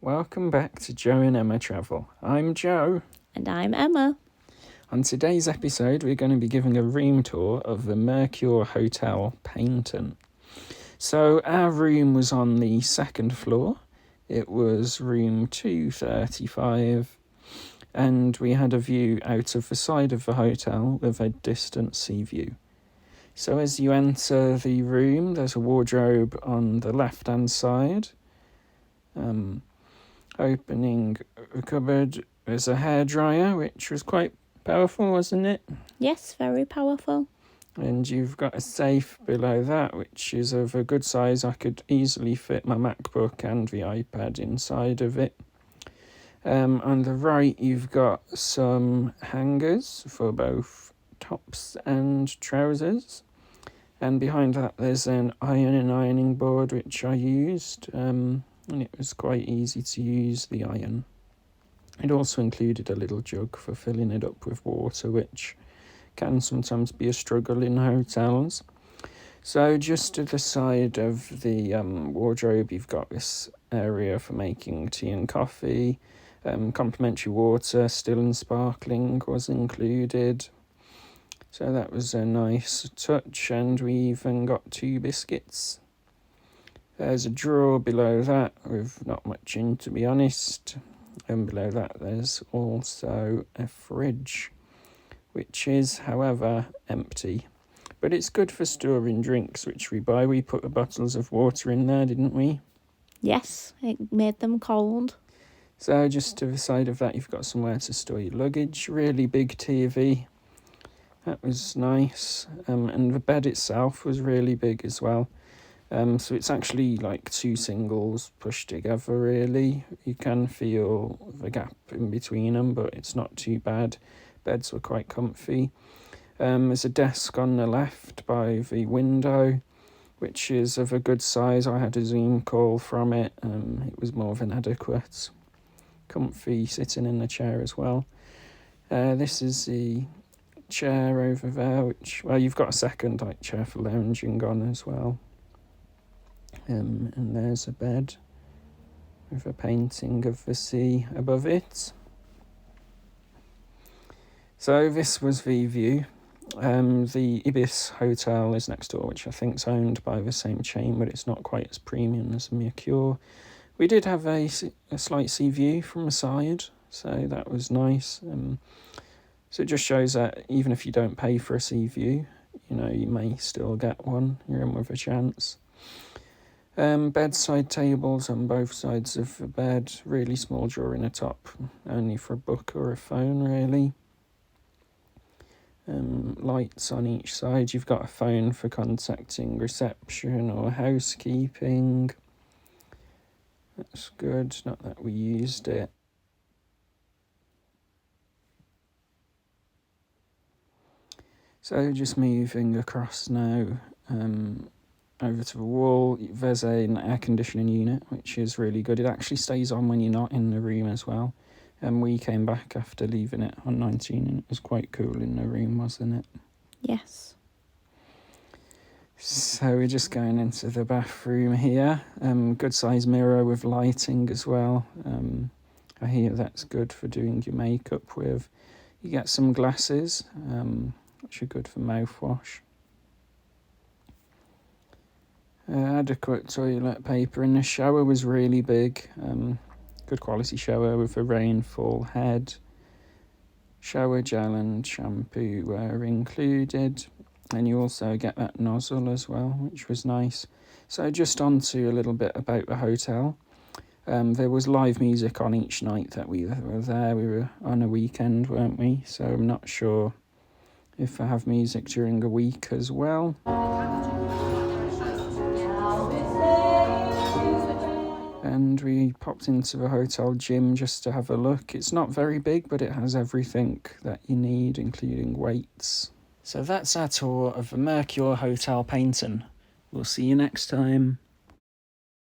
Welcome back to Joe and Emma Travel. I'm Joe. And I'm Emma. On today's episode, we're going to be giving a room tour of the Mercure Paignton. So our room was on the second floor. It was room 235, and we had a view out of the side of the hotel with a distant sea view. So as you enter the room, there's a wardrobe on the left-hand side. Opening a cupboard, there's a hairdryer, which was quite powerful, wasn't it? Yes, very powerful. And you've got a safe below that, which is of a good size. I could easily fit my MacBook and the iPad inside of it. On the right, you've got some hangers for both tops and trousers. And behind that, there's an ironing board, which I used. And it was quite easy to use the iron. It also included a little jug for filling it up with water, which can sometimes be a struggle in hotels. So just to the side of the wardrobe, you've got this area for making tea and coffee. Complimentary water, still and sparkling, was included. So that was a nice touch, and we even got 2 biscuits. There's a drawer below that with not much in, to be honest. And below that there's also a fridge, which is, however, empty. But it's good for storing drinks, which we buy. We put the bottles of water in there, didn't we? Yes, it made them cold. So just to the side of that, you've got somewhere to store your luggage. Really big TV. That was nice. And the bed itself was really big as well. So it's actually like 2 singles pushed together, really. You can feel the gap in between them, but it's not too bad. Beds were quite comfy. There's a desk on the left by the window, which is of a good size. I had a Zoom call from it. It was more than adequate. Comfy sitting in the chair as well. This is the chair over there, which, well, you've got a second chair for lounging on as well. And there's a bed with a painting of the sea above it. So this was the view. The Ibis Hotel is next door, which I think is owned by the same chain, but it's not quite as premium as Mercure. We did have a slight sea view from the side, so that was nice. So it just shows that even if you don't pay for a sea view, you may still get one. You're in with a chance. Bedside tables on both sides of the bed, really small drawer in the top, only for a book or a phone, really. Lights on each side. You've got a phone for contacting reception or housekeeping. That's good, not that we used it. So just moving across now, over to the wall, there's an air conditioning unit, which is really good. It actually stays on when you're not in the room as well. And we came back after leaving it on 19, and it was quite cool in the room, wasn't it? Yes. So we're just going into the bathroom here. Good size mirror with lighting as well. I hear that's good for doing your makeup with. You get some glasses, which are good for mouthwash. Adequate toilet paper, and the shower was really big. Good quality shower with a rainfall head. Shower gel and shampoo were included, and you also get that nozzle as well, which was nice. So just on to a little bit about the hotel. There was live music on each night that we were there. We were on a weekend, weren't we? So I'm not sure if I have music during the week as well. And we popped into the hotel gym just to have a look. It's not very big, but it has everything that you need, including weights. So that's our tour of the Mercure Paignton. We'll see you next time.